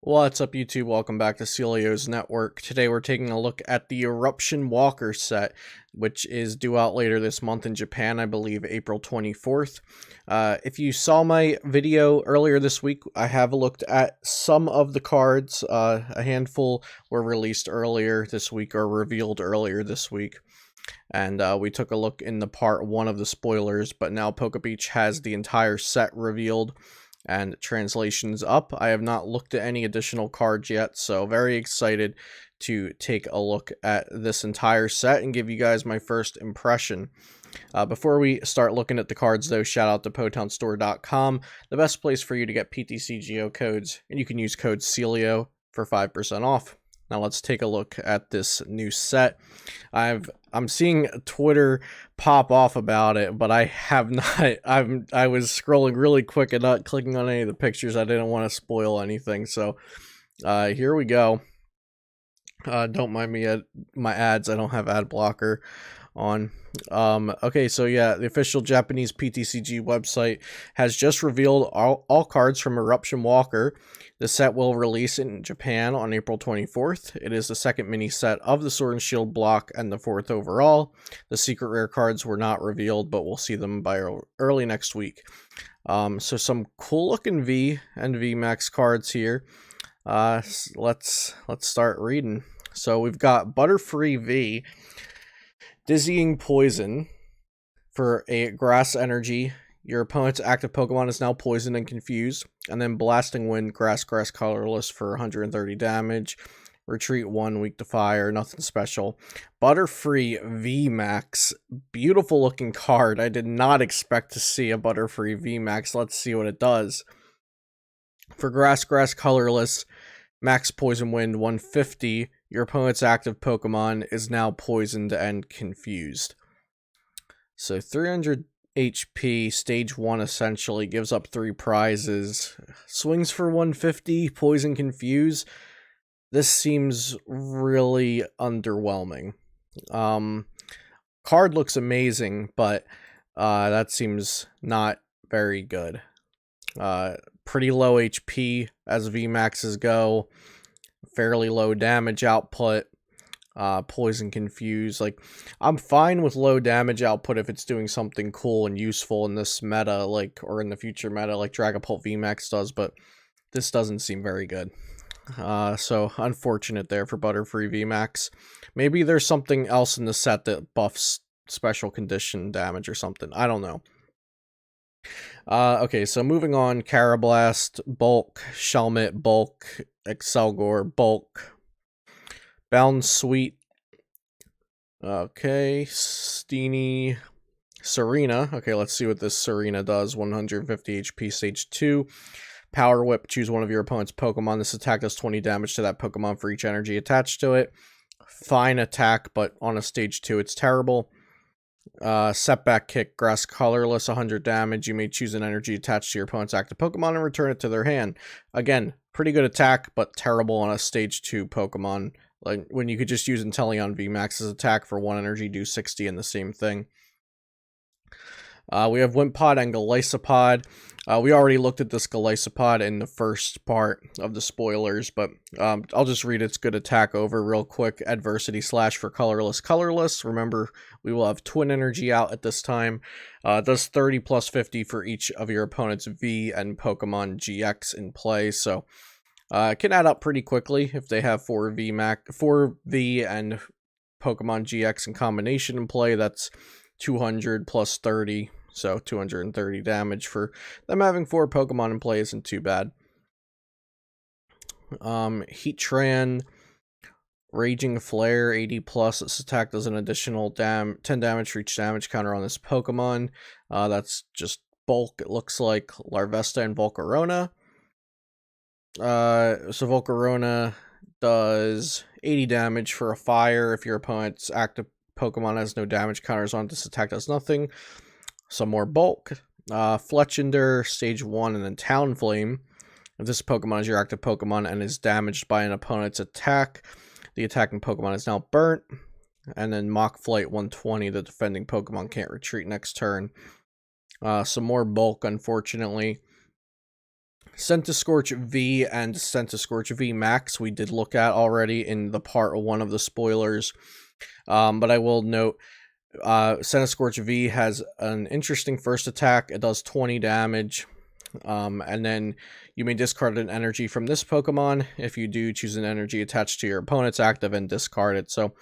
What's up, YouTube? Welcome back to Celio's Network. Today we're taking a look at the Eruption Walker set, which is due out later this month in Japan, I believe April 24th. If you saw my video earlier this week, I have looked at some of the cards. A handful were released earlier this week or revealed earlier this week. And we took a look in the part 1 of the spoilers, but now PokeBeach has the entire set revealed and translations up. I have not looked at any additional cards yet, so very excited to take a look at this entire set and give you guys my first impression. Before we start looking at the cards, though, shout out to PotownStore.com, the best place for you to get PTCGO codes, and you can use code CELIO for 5% off. Now let's take a look at this new set. I'm seeing Twitter pop off about it, but I have not. I was scrolling really quick and not clicking on any of the pictures. I didn't want to spoil anything, so here we go. Don't mind me at my ads. I don't have ad blocker on. Okay, so yeah, the official Japanese PTCG website has just revealed all cards from Eruption Walker. The set will release in Japan on April 24th. It is the second mini set of the Sword and Shield block and the 4th overall. The secret rare cards were not revealed, but we'll see them by early next week. So some cool looking V and VMAX cards here. Let's start reading. So we've got Butterfree V, Dizzying Poison for a grass energy. Your opponent's active Pokemon is now poisoned and confused. And then Blasting Wind, Grass Colorless for 130 damage. Retreat 1, weak to fire, nothing special. Butterfree VMAX, beautiful looking card. I did not expect to see a Butterfree VMAX. Let's see what it does. For Grass Colorless, Max Poison Wind 150. Your opponent's active Pokemon is now poisoned and confused. So 300 HP, stage 1 essentially, gives up 3 prizes. Swings for 150, poison confuse. This seems really underwhelming. Card looks amazing, but that seems not very good. Pretty low HP as VMAXs go. Fairly low damage output. Poison confuse. Like, I'm fine with low damage output if it's doing something cool and useful in this meta, like, or in the future meta, like Dragapult VMAX does, but this doesn't seem very good. So unfortunate there for Butterfree VMAX. Maybe there's something else in the set that buffs special condition damage or something. I don't know. Okay, so moving on, Carablast, Bulk, Shelmet, Bulk, Excelgor, Bulk, Bound Sweet, okay, Steenie, Serena. Okay, let's see what this Serena does. 150 HP, stage 2. Power Whip, choose one of your opponent's Pokemon. This attack does 20 damage to that Pokemon for each energy attached to it. Fine attack, but on a stage 2, it's terrible. Setback Kick, Grass Colorless, 100 damage. You may choose an energy attached to your opponent's active Pokemon and return it to their hand. Again, pretty good attack, but terrible on a stage 2 Pokemon. Like, when you could just use Inteleon VMAX's attack for 1 energy, do 60 in the same thing. We have Wimpod and Golisopod. We already looked at this Golisopod in the first part of the spoilers, but I'll just read its good attack over real quick. Adversity Slash for Colorless. Remember, we will have Twin Energy out at this time. Does 30 plus 50 for each of your opponent's V and Pokemon GX in play, so it can add up pretty quickly if they have 4 V and Pokemon GX in combination in play. That's 200 plus 30, so 230 damage for them. Having 4 Pokemon in play isn't too bad. Heatran, Raging Flare, 80 plus. This attack does an additional 10 damage for each damage counter on this Pokemon. That's just Bulk, it looks like. Larvesta and Volcarona. So Volcarona does 80 damage for a fire. If your opponent's active Pokemon has no damage counters on it, this attack does nothing. Some more Bulk. Fletchinder, stage 1, and then Talonflame. If this Pokemon is your active Pokemon and is damaged by an opponent's attack, the attacking Pokemon is now burnt. And then Mach Flight 120, the defending Pokemon can't retreat next turn. Some more Bulk, unfortunately. Centiskorch V and Centiskorch V Max we did look at already in the part 1 of the spoilers. But I will note, Centiskorch V has an interesting first attack. It does 20 damage. And then you may discard an energy from this Pokemon. If you do, choose an energy attached to your opponent's active and discard it. So,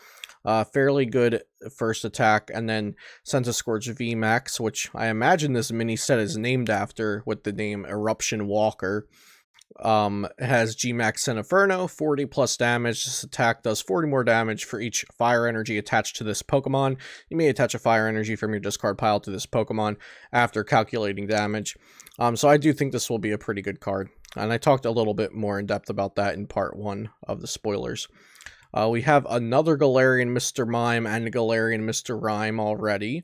fairly good first attack. And then Centiskorch V Max, which I imagine this mini set is named after with the name Eruption Walker. Has G-Max Inferno, 40 plus damage. This attack does 40 more damage for each fire energy attached to this Pokemon. You may attach a fire energy from your discard pile to this Pokemon after calculating damage. So I do think this will be a pretty good card. And I talked a little bit more in depth about that in part 1 of the spoilers. We have another Galarian Mr. Mime and a Galarian Mr. Rhyme already.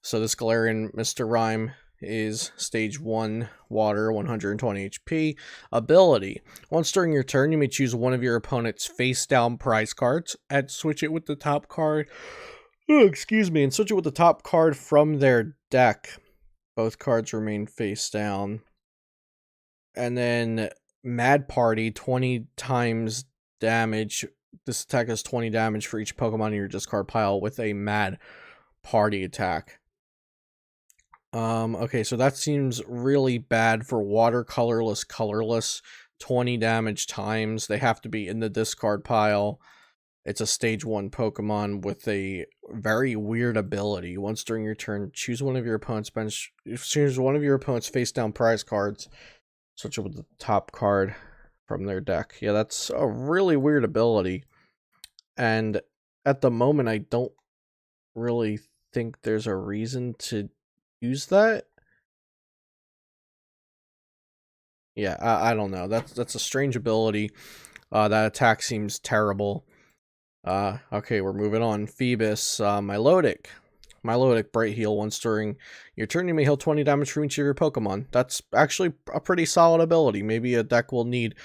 So this Galarian Mr. Rhyme is stage 1 water, 120 HP. Ability: once during your turn, you may choose one of your opponent's face down prize cards and switch it with the top card. And switch it with the top card from their deck. Both cards remain face down. And then Mad Party, 20 times damage. This attack has 20 damage for each Pokemon in your discard pile with a Mad Party attack. Okay, so that seems really bad for water colorless, 20 damage times. They have to be in the discard pile. It's a stage 1 Pokemon with a very weird ability. Once during your turn, choose one of your opponent's face down prize cards. Switch it with the top card from their deck. Yeah, that's a really weird ability. And at the moment, I don't really think there's a reason to use that. Yeah, I don't know. That's a strange ability. That attack seems terrible. Okay, we're moving on. Phoebus, Milotic. Milotic, Bright Heal. Once during your turn, you may heal 20 damage from each of your Pokemon. That's actually a pretty solid ability. Maybe a deck will need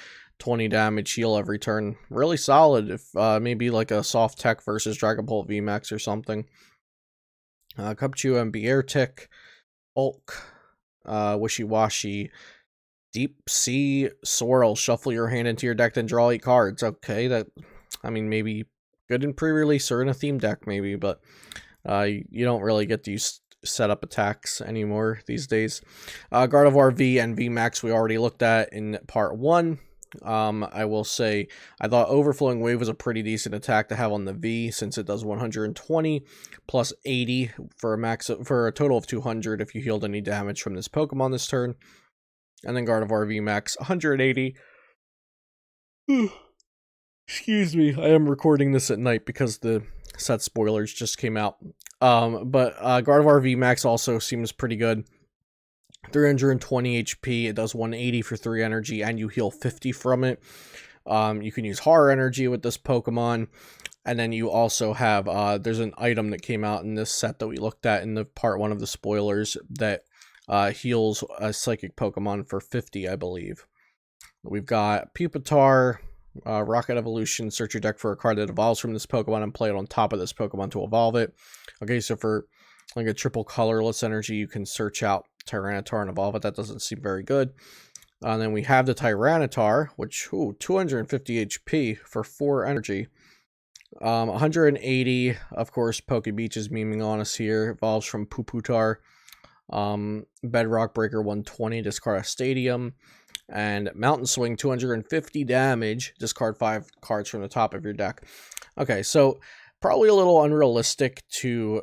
20 damage heal every turn. Really solid if maybe like a soft tech versus Dragapult VMAX or something. Cubchoo and Beartic, Bulk, Wishy-Washy, Deep Sea Swirl. Shuffle your hand into your deck, then draw 8 cards. Okay, that, I mean, maybe good in pre-release or in a theme deck, maybe, but you don't really get these setup attacks anymore these days. Gardevoir V and VMAX we already looked at in part 1. I will say I thought Overflowing Wave was a pretty decent attack to have on the V, since it does 120 plus 80 for a total of 200 if you healed any damage from this Pokemon this turn. And then Gardevoir VMAX 180. Excuse me, I am recording this at night because the set spoilers just came out. But Gardevoir VMAX also seems pretty good. 320 HP, it does 180 for 3 energy, and you heal 50 from it. You can use Horror Energy with this Pokemon, and then you also have, there's an item that came out in this set that we looked at in the part 1 of the spoilers that heals a Psychic Pokemon for 50, I believe. We've got Pupitar, Rocket Evolution. Search your deck for a card that evolves from this Pokemon and play it on top of this Pokemon to evolve it. Okay, so for like a triple colorless energy, you can search out Tyranitar and evolve it. That doesn't seem very good. And then we have the Tyranitar, which, 250 HP for 4 energy. 180, of course, Pokebeach is memeing on us here. Evolves from Pupitar. Bedrock Breaker 120, discard a Stadium. And Mountain Swing, 250 damage. Discard 5 cards from the top of your deck. Okay, so probably a little unrealistic to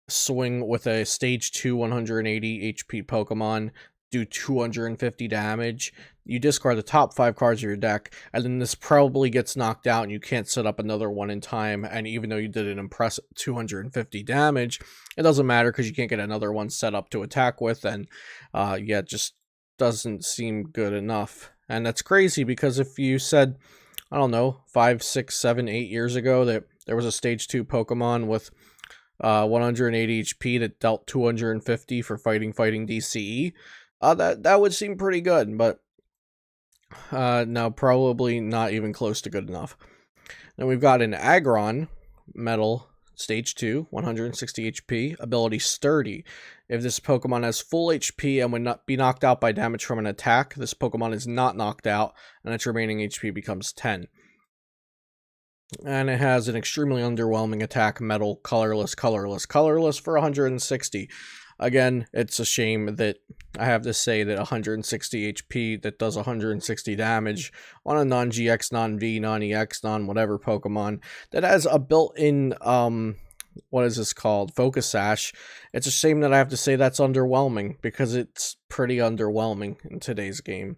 swing with a stage 2 180 HP Pokemon, do 250 damage. You discard the top 5 cards of your deck, and then this probably gets knocked out and you can't set up another one in time. And even though you did an impressive 250 damage, it doesn't matter because you can't get another one set up to attack with. And yeah, it just doesn't seem good enough. And that's crazy because if you said, I don't know, 5, 6, 7, 8 years ago that there was a stage 2 Pokemon with 180 HP that dealt 250 for fighting DCE, that would seem pretty good, but no, probably not even close to good enough. Then we've got an Aggron Metal, stage 2, 160 HP, ability Sturdy. If this Pokemon has full HP and would not be knocked out by damage from an attack, this Pokemon is not knocked out, and its remaining HP becomes 10. And it has an extremely underwhelming attack, Metal, colorless, colorless, colorless for 160. Again, it's a shame that I have to say that 160 HP that does 160 damage on a non-GX, non-V, non-EX, non-whatever Pokemon that has a built-in, what is this called? Focus Sash. It's a shame that I have to say that's underwhelming, because it's pretty underwhelming in today's game.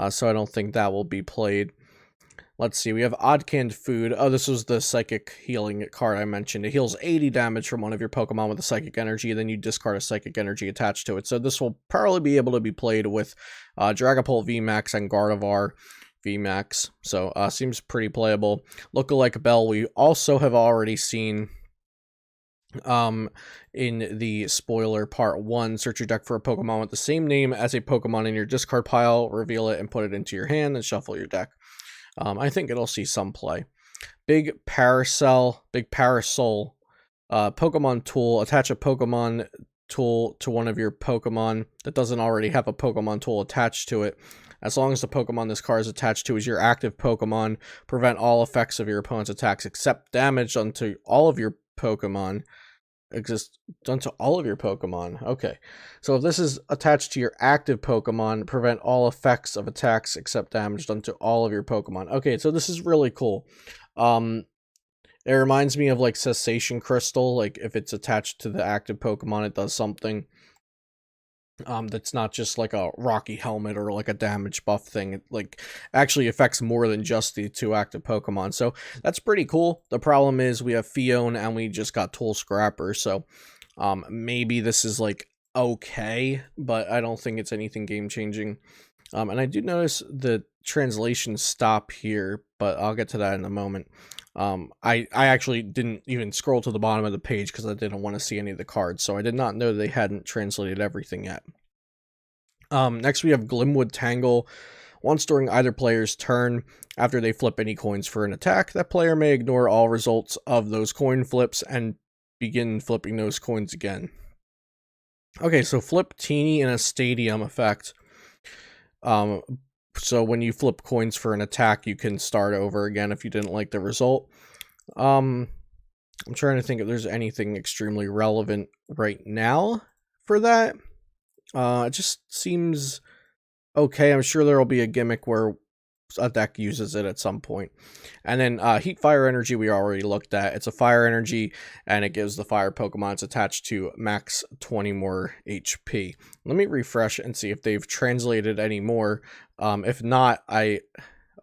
So I don't think that will be played. Let's see, we have Odd Canned Food. Oh, this was the Psychic Healing card I mentioned. It heals 80 damage from one of your Pokemon with a Psychic Energy, then you discard a Psychic Energy attached to it. So this will probably be able to be played with Dragapult VMAX and Gardevoir VMAX. So, seems pretty playable. Lookalike Bell, we also have already seen in the spoiler part 1. Search your deck for a Pokemon with the same name as a Pokemon in your discard pile, reveal it and put it into your hand, and shuffle your deck. I think it'll see some play. Big Parasol, Pokemon Tool. Attach a Pokemon Tool to one of your Pokemon that doesn't already have a Pokemon Tool attached to it. As long as the Pokemon this card is attached to is your active Pokemon, prevent all effects of your opponent's attacks except damage onto all of your Pokemon. Okay, so if this is attached to your active Pokemon, prevent all effects of attacks except damage done to all of your Pokemon. Okay, so this is really cool. It reminds me of like Cessation Crystal. Like if it's attached to the active Pokemon, it does something. That's not just like a Rocky Helmet or like a damage buff thing. It like actually affects more than just the 2 active Pokemon. So that's pretty cool. The problem is we have Fion and we just got Tool Scrapper. So maybe this is like okay, but I don't think it's anything game changing. And I do notice the translation stop here, but I'll get to that in a moment. I actually didn't even scroll to the bottom of the page because I didn't want to see any of the cards, so I did not know they hadn't translated everything yet. Next we have Glimwood Tangle. Once during either player's turn, after they flip any coins for an attack, that player may ignore all results of those coin flips and begin flipping those coins again. Okay, so flip Teeny in a Stadium effect. So when you flip coins for an attack, you can start over again if you didn't like the result. I'm trying to think if there's anything extremely relevant right now for that. It just seems okay. I'm sure there will be a gimmick where a deck uses it at some point. And then Heat Fire Energy we already looked at. It's a fire energy, and it gives the fire Pokemon it's attached to max 20 more HP. Let me refresh and see if they've translated any more. If not, oh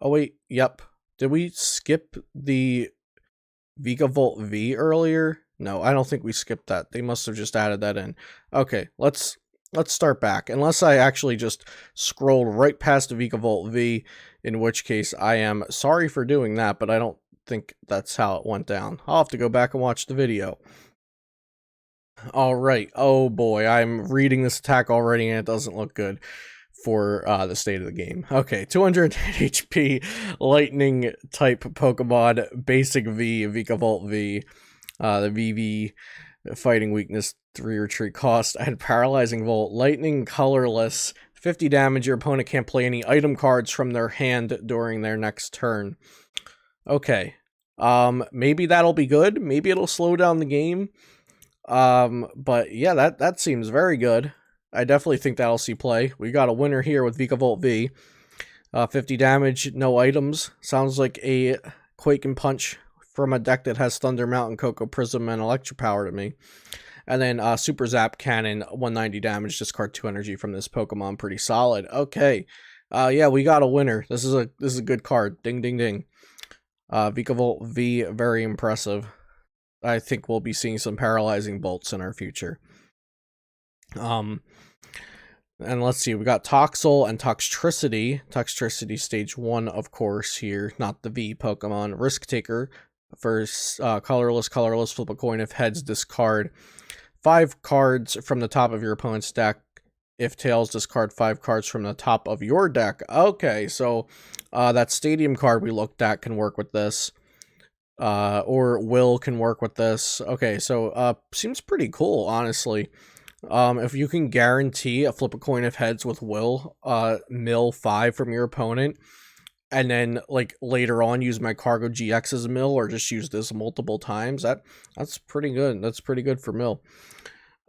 wait, yep. Did we skip the Vikavolt V earlier? No, I don't think we skipped that. They must have just added that in. Okay, let's start back. Unless I actually just scrolled right past the Vikavolt V, in which case I am sorry for doing that, but I don't think that's how it went down. I'll have to go back and watch the video. Alright, oh boy, I'm reading this attack already and it doesn't look good for the state of the game. Okay, 200 HP, Lightning type Pokemon, Basic V, Vikavolt V, the VV, Fighting Weakness, 3 retreat cost, and Paralyzing Volt, Lightning colorless, 50 damage, your opponent can't play any item cards from their hand during their next turn. Okay, maybe that'll be good, maybe it'll slow down the game, but yeah, that seems very good. I definitely think that'll see play. We got a winner here with Vikavolt V. 50 damage, no items. Sounds like a Quake and Punch from a deck that has Thunder Mountain, Cocoa Prism, and Electropower to me. And then Super Zap Cannon, 190 damage, discard 2 energy from this Pokemon. Pretty solid. Okay. Yeah, we got a winner. This is a good card. Ding, ding, ding. Vikavolt V, very impressive. I think we'll be seeing some Paralyzing Bolts in our future. And let's see, we got Toxel and Toxtricity. Toxtricity stage 1, of course, here, not the V Pokemon. Risk Taker, first, colorless, flip a coin. If heads, discard 5 cards from the top of your opponent's deck. If tails, discard 5 cards from the top of your deck. Okay, so that Stadium card we looked at can work with this. Or Will can work with this. Okay, so seems pretty cool, honestly. If you can guarantee a flip a coin of heads with mill 5 from your opponent, and then like later on use my Cargo GX as a mill, or just use this multiple times, that's pretty good. That's pretty good for mill.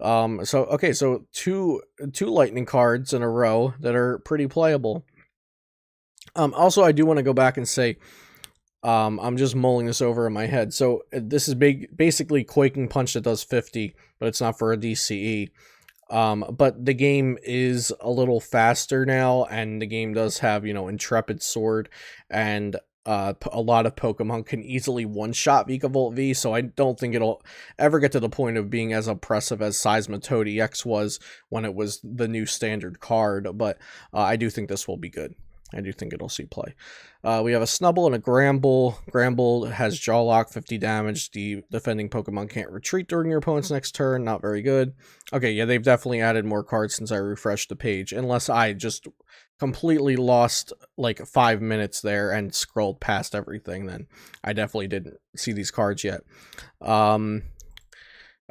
So two lightning cards in a row that are pretty playable. Also, I do want to go back and say, I'm just mulling this over in my head. So this is basically Quaking Punch that does 50, but it's not for a DCE. But the game is a little faster now, and the game does have, Intrepid Sword, and a lot of Pokemon can easily one-shot Vikavolt V, so I don't think it'll ever get to the point of being as oppressive as Seismitoad EX was when it was the new standard card, but I do think this will be good. I do think it'll see play. We have a Snubbull and a Gramble. Gramble has Jaw Lock, 50 damage. The defending Pokemon can't retreat during your opponent's next turn. Not very good. Okay, yeah, they've definitely added more cards since I refreshed the page. Unless I just completely lost like 5 minutes there and scrolled past everything, then I definitely didn't see these cards yet.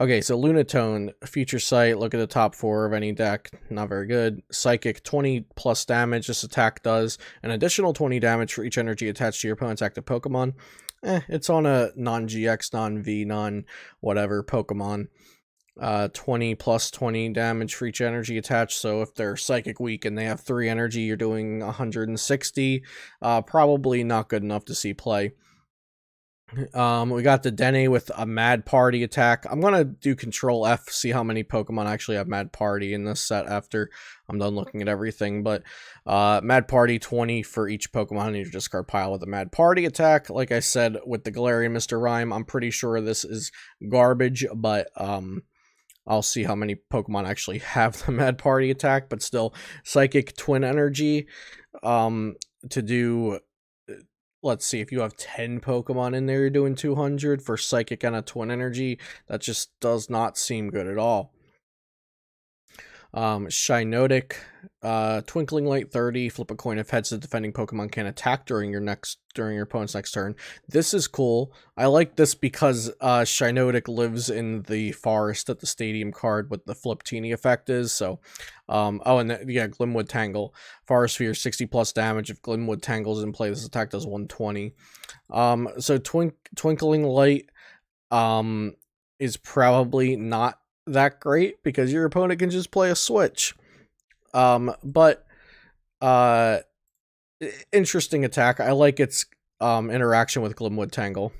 Okay, so Lunatone, Future Sight, look at the top 4 of any deck, not very good. Psychic, 20 plus damage, this attack does an additional 20 damage for each energy attached to your opponent's active Pokemon. It's on a non-GX, non-V, non-whatever Pokemon. 20 plus 20 damage for each energy attached, so if they're Psychic weak and they have 3 energy, you're doing 160. Probably not good enough to see play. We got the Dene with a Mad Party attack. I'm gonna do Control F, see how many Pokemon actually have Mad Party in this set after I'm done looking at everything. But Mad Party, 20 for each Pokemon in your discard pile with a Mad Party attack. Like I said with the Galarian Mr. Rime, I'm pretty sure this is garbage, but I'll see how many Pokemon actually have the Mad Party attack. But still, Psychic Twin Energy to do... Let's see, if you have 10 Pokemon in there, you're doing 200 for Psychic and a Twin Energy. That just does not seem good at all. Shinotic, Twinkling Light 30, flip a coin if heads, the defending Pokemon can attack during your opponent's next turn. This is cool. I like this because Shinotic lives in the forest that the stadium card with the Flip Teeny effect is. So, Glimwood Tangle. Forest Sphere, 60 plus damage. If Glimwood Tangle is in play, this attack does 120. So Twinkling Light is probably not that great because your opponent can just play a switch. But interesting attack. I like its interaction with Glimwood Tangle.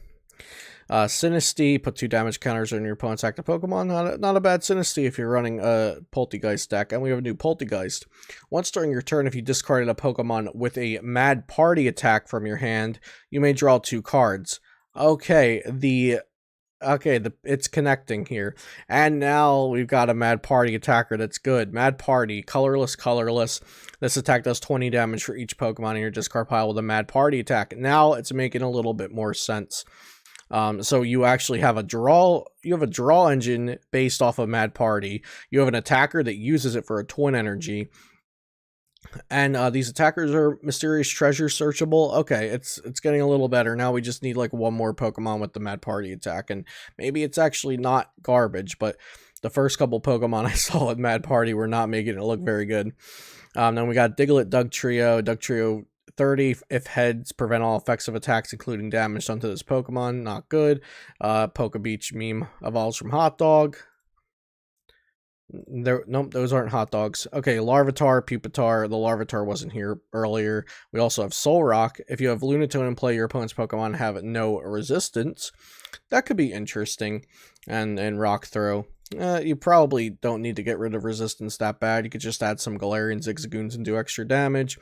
Sinistea, put 2 damage counters on your opponent's active Pokemon. Not a bad Sinistea if you're running a Poltegeist deck. And we have a new Poltegeist. Once during your turn, if you discarded a Pokemon with a Mad Party attack from your hand, you may draw 2 cards. Okay, it's connecting here. And now we've got a Mad Party attacker that's good. Mad Party, colorless. This attack does 20 damage for each Pokemon in your discard pile with a Mad Party attack. Now it's making a little bit more sense. So you actually have a draw engine based off of Mad Party. You have an attacker that uses it for a Twin Energy. And these attackers are Mysterious Treasure searchable. Okay, it's getting a little better. Now we just need like one more Pokemon with the Mad Party attack, and maybe it's actually not garbage, but the first couple Pokemon I saw with Mad Party were not making it look very good. Then we got Diglett, Dugtrio 30, if heads, prevent all effects of attacks including damage done to this Pokemon. Not good. Poke Beach meme evolves from Hot Dog. Nope, those aren't hot dogs. Okay, Larvitar, Pupitar. The Larvitar wasn't here earlier. We also have Solrock. If you have Lunatone in play, your opponent's Pokemon have no resistance. That could be interesting. And Rock Throw. You probably don't need to get rid of resistance that bad. You could just add some Galarian Zigzagoons and do extra damage.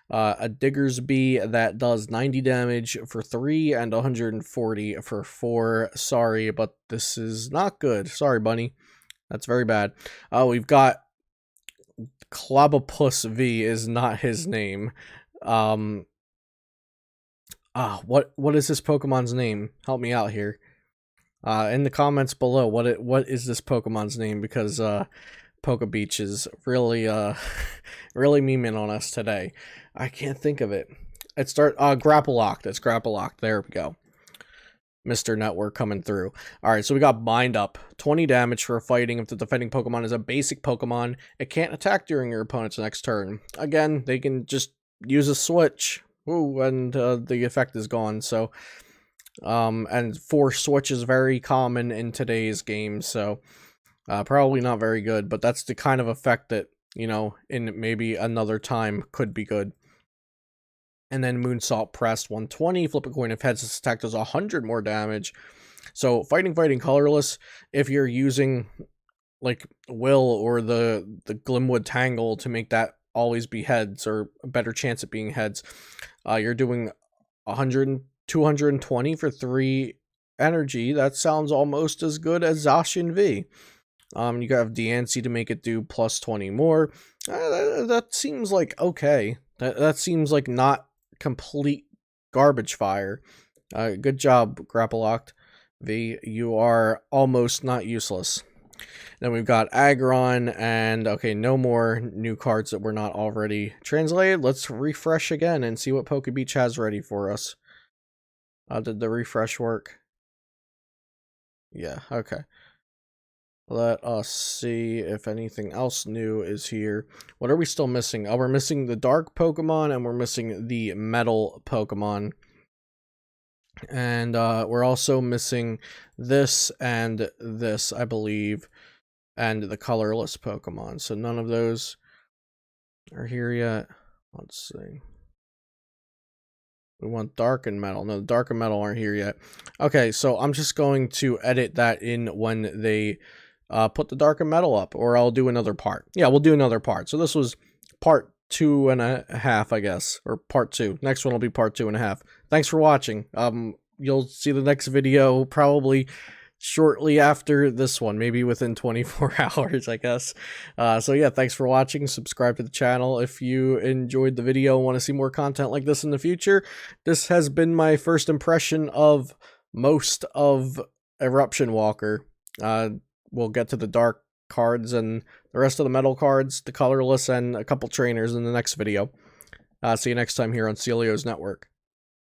A Diggersby that does 90 damage for 3 and 140 for 4. Sorry, but this is not good. Sorry, bunny. That's very bad. We've got Clobopus V is not his name. What is this Pokemon's name? Help me out here. In the comments below, what is this Pokemon's name? Because Poke Beach is really really memeing on us today. I can't think of it. Grapple Lock. That's Grapple Lock. There we go. Mr. Network coming through. Alright, so we got Bind Up. 20 damage for fighting. If the defending Pokemon is a basic Pokemon, it can't attack during your opponent's next turn. Again, they can just use a switch. Ooh, and the effect is gone. So, and Force Switch is very common in today's game, so probably not very good, but that's the kind of effect that, you know, in maybe another time could be good. And then Moonsault Press, 120, flip a coin. If heads, this attack does 100 more damage. So fighting colorless, if you're using like Will or the Glimwood Tangle to make that always be heads, or a better chance at being heads, you're doing 100, 220 for 3 energy. That sounds almost as good as Zacian V. You have Diancie to make it do plus 20 more. That seems like okay. That seems like not complete garbage fire. Good job, Grapploct V. You are almost not useless. Then we've got Aggron, and okay, no more new cards that were not already translated. Let's refresh again and see what Pokebeach has ready for us. Did the refresh work? Yeah, okay. Let us see if anything else new is here. What are we still missing? Oh, we're missing the dark Pokemon, and we're missing the metal Pokemon. And we're also missing this and this, I believe, and the colorless Pokemon. So none of those are here yet. Let's see. We want dark and metal. No, dark and metal aren't here yet. Okay, so I'm just going to edit that in when they put the dark and metal up, or I'll do another part. Yeah, we'll do another part. So this was part 2.5, I guess, or part 2. Next one will be part 2.5. Thanks for watching. You'll see the next video probably shortly after this one, maybe within 24 hours, I guess. So yeah, thanks for watching. Subscribe to the channel if you enjoyed the video and want to see more content like this in the future. This has been my first impression of most of Eruption Walker. We'll get to the dark cards and the rest of the metal cards, the colorless, and a couple trainers in the next video. See you next time here on Celio's Network.